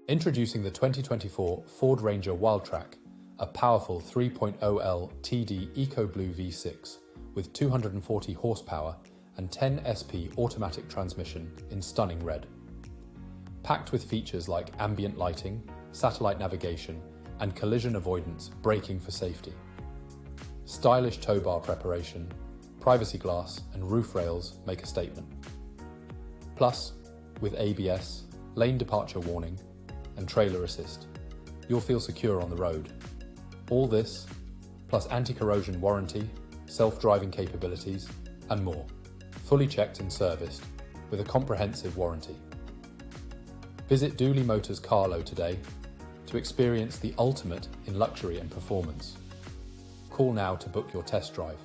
Introducing the 2024 Ford Ranger Wildtrak, a powerful 3.0L TD Ecoblue V6 with 240 horsepower and 10 SP automatic transmission in stunning red. Packed with features like ambient lighting, satellite navigation, and collision avoidance braking for safety. Stylish Towbar Preparation, privacy glass and roof rails make a statement. Plus, with ABS, lane departure warning, and trailer assist, you'll feel secure on the road. All this, plus anti-corrosion warranty, self-driving capabilities, and more, fully checked and serviced with a comprehensive warranty. Visit Dooley Motors Carlow today to experience the ultimate in luxury and performance. Call now to book your test drive.